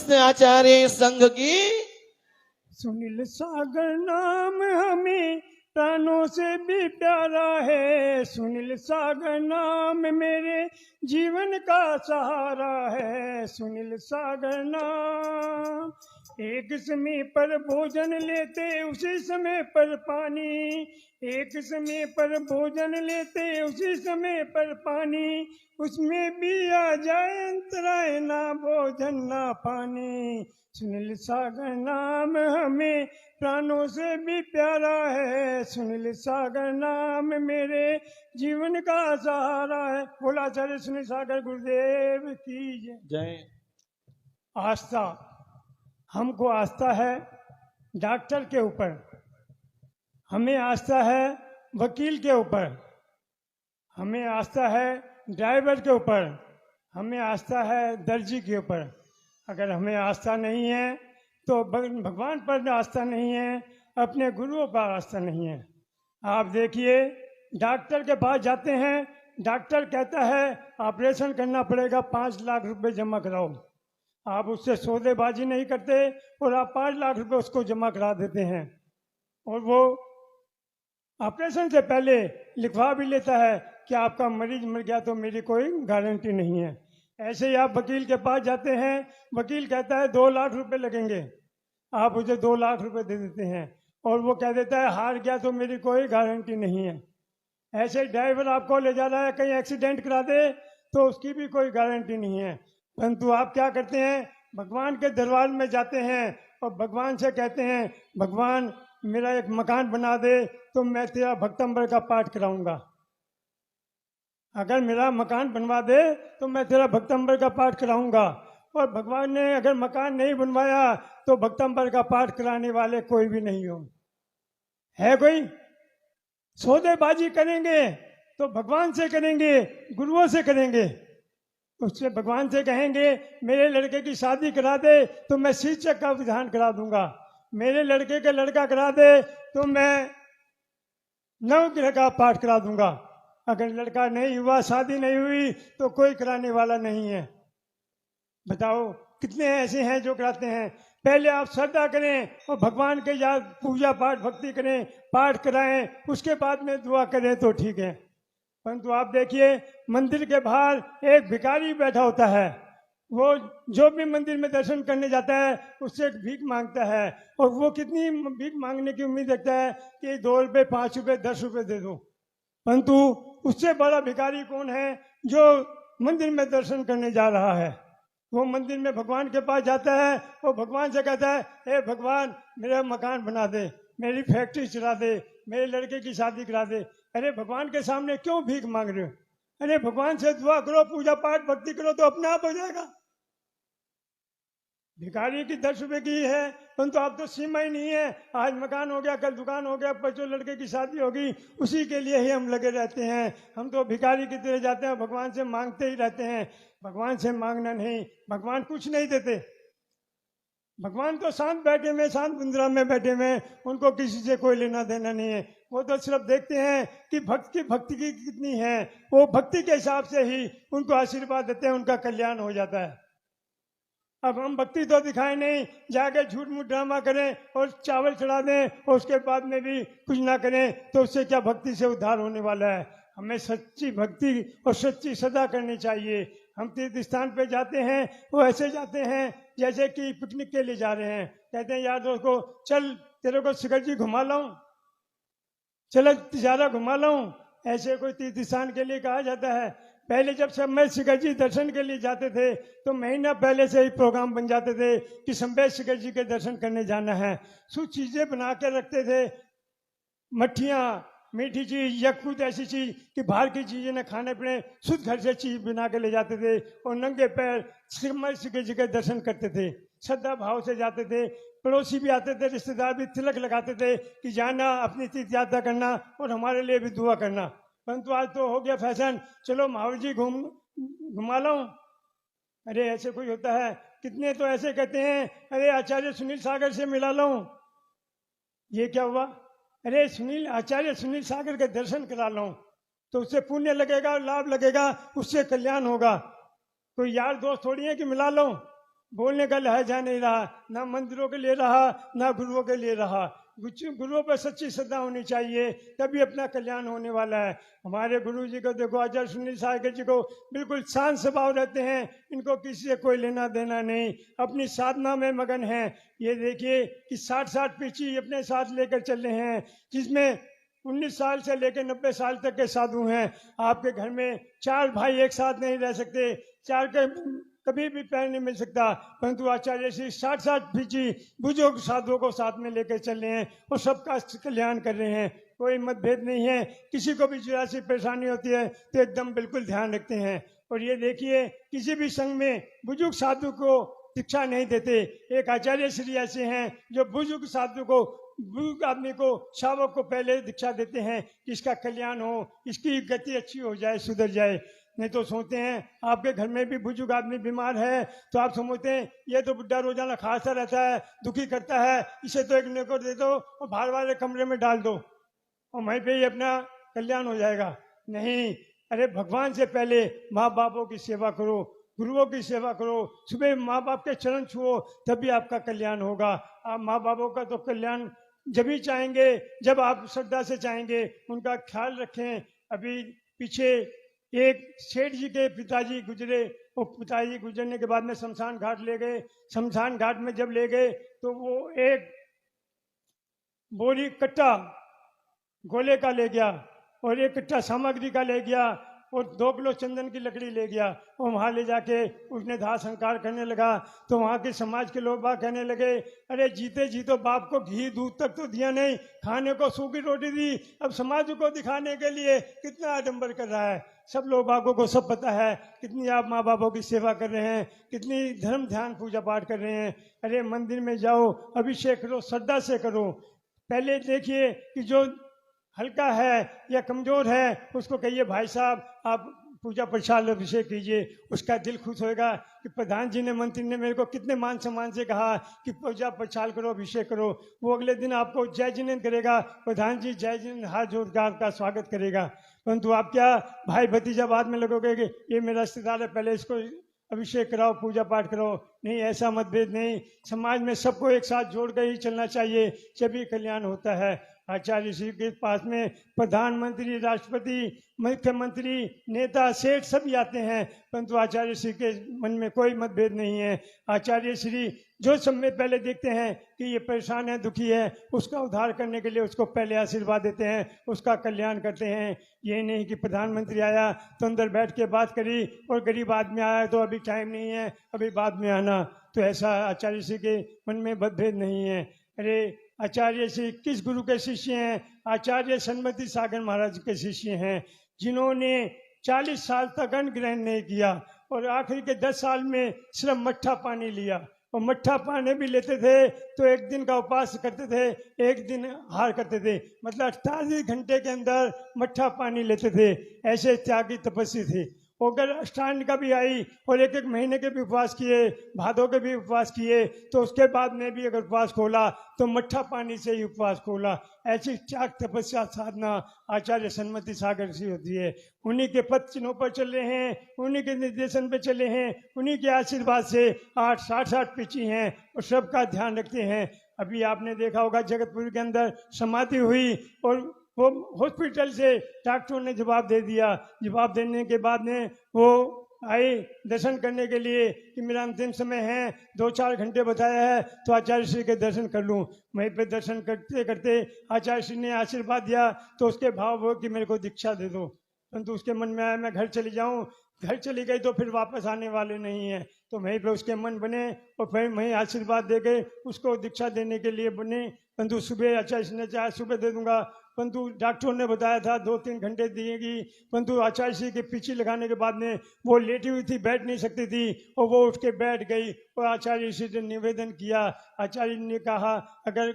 कृष्ण आचार्य संघ की। सुनील सागर नाम हमें प्राणों से भी प्यारा है। सुनील सागर नाम मेरे जीवन का सहारा है। सुनील सागर नाम। एक समय पर भोजन लेते उसी समय पर पानी। एक समय पर भोजन लेते उसी समय पर पानी। उसमें भी आ जाए अंतराय, ना भोजन ना पानी। सुनील सागर नाम हमें प्राणों से भी प्यारा है। सुनील सागर नाम मेरे जीवन का सहारा है। बोला आचार्य सुनील सागर गुरुदेव की जय। आस्था, हमको आस्था है डॉक्टर के ऊपर, हमें आस्था है वकील के ऊपर, हमें आस्था है ड्राइवर के ऊपर, हमें आस्था है दर्जी के ऊपर। अगर हमें आस्था नहीं है तो भगवान पर आस्था नहीं है, अपने गुरुओं पर आस्था नहीं है। आप देखिए डॉक्टर के पास जाते हैं, डॉक्टर कहता है ऑपरेशन करना पड़ेगा, 5 लाख रुपए जमा कराओ। आप उससे सौदेबाजी नहीं करते और आप 5 लाख रुपए उसको जमा करा देते हैं और वो ऑपरेशन से पहले लिखवा भी लेता है कि आपका मरीज मर गया तो मेरी कोई गारंटी नहीं है। ऐसे ही आप वकील के पास जाते हैं, वकील कहता है 2 लाख रुपए लगेंगे, आप उसे 2 लाख रुपए दे देते हैं और वो कह देता है हार गया तो मेरी कोई गारंटी नहीं है। ऐसे ड्राइवर आपको ले जा रहा है, कहीं एक्सीडेंट करा दे तो उसकी भी कोई गारंटी नहीं है। परंतु आप क्या करते हैं, भगवान के दरबार में जाते हैं और भगवान से कहते हैं भगवान मेरा एक मकान बना दे तो मैं तेरा भक्तंबर का पाठ कराऊंगा। अगर मेरा मकान बनवा दे तो मैं तेरा भक्तंबर का पाठ कराऊंगा। और भगवान ने अगर मकान नहीं बनवाया तो भक्तंबर का पाठ कराने वाले कोई भी नहीं हो। है कोई? सौदेबाजी करेंगे तो भगवान से करेंगे, गुरुओं से करेंगे। उससे भगवान से कहेंगे मेरे लड़के की शादी करा दे तो मैं शीर्षक का विधान करा दूंगा, मेरे लड़के का लड़का करा दे तो मैं नवग्रह का पाठ करा दूंगा। अगर लड़का नहीं हुआ, शादी नहीं हुई तो कोई कराने वाला नहीं है। बताओ कितने ऐसे हैं जो कराते हैं। पहले आप श्रद्धा करें और भगवान के याद पूजा पाठ भक्ति करें, पाठ कराएं, उसके बाद में दुआ करें तो ठीक है। परंतु आप देखिए मंदिर के बाहर एक भिखारी बैठा होता है, वो जो भी मंदिर में दर्शन करने जाता है उससे भीख मांगता है और वो कितनी भीख मांगने की उम्मीद रखता है कि 2 रुपये 5 रुपये 10 रुपये दे दो। परंतु उससे बड़ा भिखारी कौन है जो मंदिर में दर्शन करने जा रहा है। वो मंदिर में भगवान के पास जाता है और भगवान से कहता है हे भगवान मेरा मकान बना दे, मेरी फैक्ट्री चला दे, मेरे लड़के की शादी करा दे। अरे भगवान के सामने क्यों भीख मांग रहे हो? अरे भगवान से दुआ करो, पूजा पाठ भक्ति करो तो अपने आप हो जाएगा। भिखारी की 10 रुपए की है, परंतु आप तो सीमा ही नहीं है। आज मकान हो गया, कल दुकान हो गया, परसों लड़के की शादी होगी, उसी के लिए ही हम लगे रहते हैं। हम तो भिखारी की तरह जाते हैं, भगवान से मांगते ही रहते हैं। भगवान से मांगना नहीं, भगवान कुछ नहीं देते। भगवान तो शांत बैठे हुए, शांत मुद्रा में बैठे हुए, उनको किसी से कोई लेना देना नहीं है। वो तो सिर्फ देखते हैं कि भक्ति की कितनी है, वो भक्ति के हिसाब से ही उनको आशीर्वाद देते हैं, उनका कल्याण हो जाता है। अब हम भक्ति तो दिखाएं नहीं, जाके झूठ मूठ ड्रामा करें और चावल चढ़ा दें और उसके बाद में भी कुछ ना करें तो उससे क्या भक्ति से उद्धार होने वाला है। हमें सच्ची भक्ति और सच्ची सदा करनी चाहिए। हम तीर्थ स्थान पे जाते हैं, वो ऐसे जाते हैं जैसे कि पिकनिक के लिए जा रहे हैं। कहते हैं यार दोस्त को चल तेरे को शिखर जी घुमा लाऊं, चल तिजारा घुमा लाऊं। ऐसे कोई तीर्थ स्थान के लिए कहा जाता है। पहले जब सब मैं शिखर जी दर्शन के लिए जाते थे तो महीना पहले से ही प्रोग्राम बन जाते थे कि संबे शिखर जी के दर्शन करने जाना है। कुछ चीजें बना के रखते थे, मट्ठियाँ, मीठी चीज या कुछ ऐसी चीज कि बाहर की चीजें न खाने पड़े, शुद्ध घर से चीज बना के ले जाते थे और नंगे पैर शिखर जी के दर्शन करते थे। श्रद्धा भाव से जाते थे। पड़ोसी भी आते थे, रिश्तेदार भी तिलक लगाते थे कि जाना, अपनी तीर्थ यात्रा करना और हमारे लिए भी दुआ करना। परंतु आज तो हो गया फैशन, चलो महावीर जी घुमा लाऊं। अरे ऐसे कोई होता है? कितने तो ऐसे कहते हैं अरे आचार्य सुनील सागर से मिला लाऊं। ये क्या हुआ? अरे आचार्य सुनील सागर के दर्शन करा लाऊं तो उससे पुण्य लगेगा, लाभ लगेगा, उससे कल्याण होगा। कोई यार दोस्त थोड़ी है कि मिला लो। बोलने का लहजा नहीं रहा, ना मंदिरों के लिए रहा, ना गुरुओं के लिए रहा। गुरुओं पर सच्ची श्रद्धा होनी चाहिए, तभी अपना कल्याण होने वाला है। हमारे गुरु जी को देखो, आचार्य सुनील सागर जी को, बिल्कुल शांत स्वभाव रहते हैं, इनको किसी से कोई लेना देना नहीं, अपनी साधना में मगन हैं। ये देखिए कि 60-60 पीढ़ी अपने साथ लेकर चल रहे हैं, जिसमें 19 साल से लेकर 90 साल तक के साधु हैं। आपके घर में 4 भाई एक साथ नहीं रह सकते, 4 के कभी भी पैर नहीं मिल सकता, परंतु आचार्य श्री 60-60 पीढ़ी बुजुर्ग साधुओं को साथ में लेकर चल रहे हैं और सबका कल्याण कर रहे हैं। कोई मतभेद नहीं है, किसी को भी जरा सी परेशानी होती है तो एकदम बिल्कुल ध्यान रखते हैं। और ये देखिए, किसी भी संघ में बुजुर्ग साधु को दीक्षा नहीं देते। एक आचार्य श्री ऐसे हैं जो बुजुर्ग साधु को, बुजुर्ग आदमी को, शावक को पहले दीक्षा देते हैं कि इसका कल्याण हो, इसकी गति अच्छी हो जाए, सुधर जाए। नहीं तो सोचते हैं, आपके घर में भी बुजुर्ग आदमी बीमार है तो आप समझते हैं ये तो बुढ़ा रोजाना खाता रहता है, दुखी करता है, इसे तो एक नेकोर दे दो और बाहर वाले कमरे में डाल दो और वहीं पे ही अपना कल्याण हो जाएगा। नहीं, अरे भगवान से पहले माँ बापों की सेवा करो, गुरुओं की सेवा करो, सुबह माँ बाप के चरण छुओ, तभी आपका कल्याण होगा। आप माँ बापों का तो कल्याण जब ही चाहेंगे जब आप श्रद्धा से चाहेंगे, उनका ख्याल रखें। अभी पीछे एक सेठ जी के पिताजी गुजरे, और पिताजी गुजरने के बाद में शमशान घाट ले गए। शमशान घाट में जब ले गए तो वो एक बोरी कट्टा गोले का ले गया और एक कट्टा सामग्री का ले गया और 2 किलो चंदन की लकड़ी ले गया और वहाँ ले जाके उसने दाह संस्कार करने लगा। तो वहाँ के समाज के लोग बाग कहने लगे, अरे जीते जी तो बाप को घी दूध तक तो दिया नहीं, खाने को सूखी रोटी दी, अब समाज को दिखाने के लिए कितना आडंबर कर रहा है। सब लोग बागों को सब पता है कितनी आप माँ बापों की सेवा कर रहे हैं, कितनी धर्म ध्यान पूजा पाठ कर रहे हैं। अरे मंदिर में जाओ, अभिषेक करो, श्रद्धा से करो। पहले देखिए कि जो हल्का है या कमजोर है उसको कहिए, भाई साहब आप पूजा प्रसाद अभिषेक कीजिए, उसका दिल खुश होएगा कि प्रधान जी ने, मंत्री ने मेरे को कितने मान सम्मान से कहा कि पूजा प्रसाद करो, अभिषेक करो। वो अगले दिन आपको जय जिनेंद्र करेगा, प्रधान जी जय जिनेंद्र, हाथ जोड़कर आपका स्वागत करेगा। परंतु आप क्या भाई भतीजा बाद में लगोगे कि ये मेरा रिश्तेदार है, पहले इसको अभिषेक कराओ, पूजा पाठ करो। नहीं, ऐसा मतभेद नहीं, समाज में सबको एक साथ जोड़ कर ही चलना चाहिए, तभी कल्याण होता है। आचार्य श्री के पास में प्रधानमंत्री, राष्ट्रपति, मुख्यमंत्री, नेता, सेठ सभी आते हैं, परंतु आचार्य श्री के मन में कोई मतभेद नहीं है। आचार्य श्री जो सब में पहले देखते हैं कि ये परेशान है, दुखी है, उसका उद्धार करने के लिए उसको पहले आशीर्वाद देते हैं, उसका कल्याण करते हैं। ये नहीं कि प्रधानमंत्री आया तो अंदर बैठ के बात करी और गरीब आदमी आया तो अभी टाइम नहीं है, अभी बाद में आना। तो ऐसा आचार्य श्री के मन में मतभेद नहीं है। अरे आचार्य श्री किस गुरु के शिष्य हैं? आचार्य सन्मति सागर महाराज के शिष्य हैं, जिन्होंने 40 साल तक अन्न ग्रहण नहीं किया और आखिरी के 10 साल में सिर्फ मट्ठा पानी लिया। और मट्ठा पानी भी लेते थे तो एक दिन का उपवास करते थे, एक दिन आहार करते थे, मतलब 48 घंटे के अंदर मट्ठा पानी लेते थे। ऐसे त्यागी तपस्वी थे। अगर अष्टांग का भी आई और 1-1 महीने के भी उपवास किए, भादों के भी उपवास किए, तो उसके बाद में भी अगर उपवास खोला तो मट्ठा पानी से ही उपवास खोला। ऐसी त्याग तपस्या साधना आचार्य सन्मति सागर से होती है। उन्हीं के पद चिन्हों पर चल रहे हैं, उन्हीं के निर्देशन पे चले हैं, उन्हीं के आशीर्वाद से 60-60 पीछी हैं और सबका ध्यान रखते हैं। अभी आपने देखा होगा जगतपुर के अंदर समाधि हुई और वो हॉस्पिटल से डॉक्टरों ने जवाब दे दिया। जवाब देने के बाद में वो आए दर्शन करने के लिए कि मेरा अंतिम समय है, 2-4 घंटे बताया है तो आचार्य श्री के दर्शन कर लूँ। वहीं पे दर्शन करते करते आचार्य श्री ने आशीर्वाद दिया तो उसके भाव हो कि मेरे को दीक्षा दे दो। परंतु उसके मन में आया मैं घर चली जाऊँ, घर चली गई तो फिर वापस आने वाले नहीं है। तो वहीं पे उसके मन बने और फिर वहीं आशीर्वाद दे गए, उसको दीक्षा देने के लिए बने। परंतु सुबह आचार्य श्री ने चाहे सुबह दे दूंगा, परंतु डॉक्टरों ने बताया था 2-3 घंटे दिएगी। परंतु आचार्य श्री के पीछे लगाने के बाद में वो लेटी हुई थी, बैठ नहीं सकती थी और वो उठ के बैठ गई और आचार्य श्री ने निवेदन किया। आचार्य ने कहा, अगर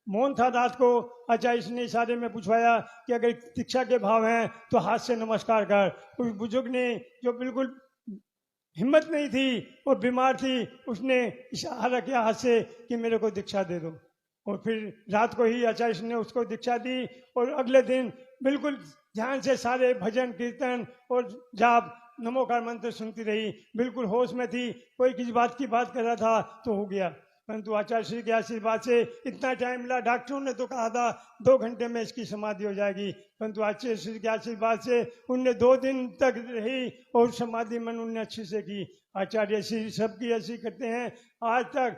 मौन था रात को, आचार्य श्री ने इशारे में पूछवाया कि अगर दीक्षा के भाव हैं तो हाथ से नमस्कार कर। उस बुजुर्ग ने जो बिल्कुल हिम्मत नहीं थी और बीमार थी, उसने इशारा किया हाथ से कि मेरे को दीक्षा दे दो। और फिर रात को ही आचार्य ने उसको दीक्षा दी और अगले दिन बिल्कुल ध्यान से सारे भजन कीर्तन और जाप नमोकार मंत्र सुनती रही, बिल्कुल होश में थी। कोई किसी बात की बात कर रहा था तो हो गया, परंतु आचार्य श्री के आशीर्वाद से इतना टाइम मिला। डॉक्टरों ने तो कहा था 2 घंटे में इसकी समाधि हो जाएगी, परंतु आचार्य श्री के आशीर्वाद से उनने 2 दिन तक रही और समाधि मन उनने अच्छी से की। आचार्य श्री सबकी ऐसी करते हैं। आज तक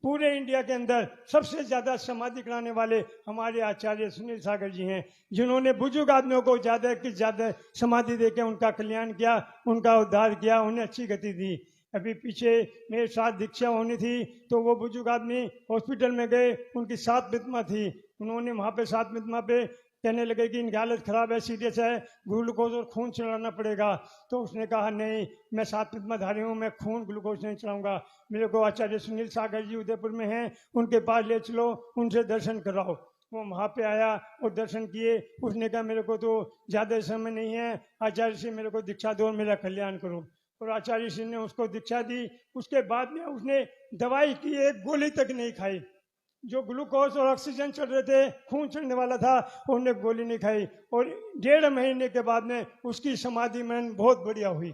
पूरे इंडिया के अंदर सबसे ज्यादा समाधि कराने वाले हमारे आचार्य सुनील सागर जी हैं, जिन्होंने बुजुर्ग आदमियों को ज्यादा की ज्यादा समाधि देकर उनका कल्याण किया, उनका उद्धार किया, उन्हें अच्छी गति दी। अभी पीछे मेरे साथ दीक्षा होनी थी तो वो बुजुर्ग आदमी हॉस्पिटल में गए, उनकी 7 विधवा थी। उन्होंने वहाँ पे 7 विधवा पे कहने लगे कि इनकी हालत खराब है, सीरियस है, ग्लूकोज और खून चढ़ाना पड़ेगा। तो उसने कहा नहीं, मैं 7 विधवाधारी हूँ, मैं खून ग्लूकोज नहीं चढ़ाऊंगा। मेरे को आचार्य सुनील सागर जी उदयपुर में हैं, उनके पास ले चलो, उनसे दर्शन कराओ। वो वहाँ पे आया और दर्शन किए। उसने कहा मेरे को तो ज़्यादा समय नहीं है, आचार्य से मेरे को दीक्षा दो और मेरा कल्याण करो। और आचार्य श्री ने उसको दीक्षा दी। उसके बाद में उसने दवाई की 1 गोली तक नहीं खाई। जो ग्लूकोज और ऑक्सीजन चढ़ रहे थे, खून चढ़ने वाला था, उन्होंने गोली नहीं खाई। और 1.5 महीने के बाद में उसकी समाधि मन बहुत बढ़िया हुई।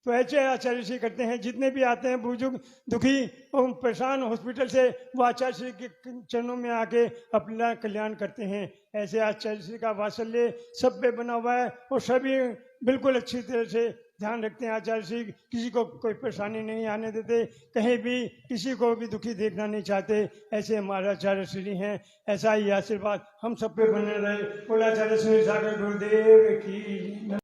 तो ऐसे आचार्य श्री करते हैं। जितने भी आते हैं बुजुर्ग दुखी और परेशान हॉस्पिटल से, वो आचार्य श्री के चरणों में आके अपना कल्याण करते हैं। ऐसे आचार्य श्री का वात्सल्य सब पे बना हुआ है और सभी बिल्कुल अच्छी तरह से ध्यान रखते हैं। आचार्य श्री किसी को कोई परेशानी नहीं आने देते, कहीं भी किसी को भी दुखी देखना नहीं चाहते। ऐसे हमारे आचार्य श्री हैं। ऐसा ही आशीर्वाद हम सब पे बने रहे। बोला आचार्य श्री सागर गुरुदेव की।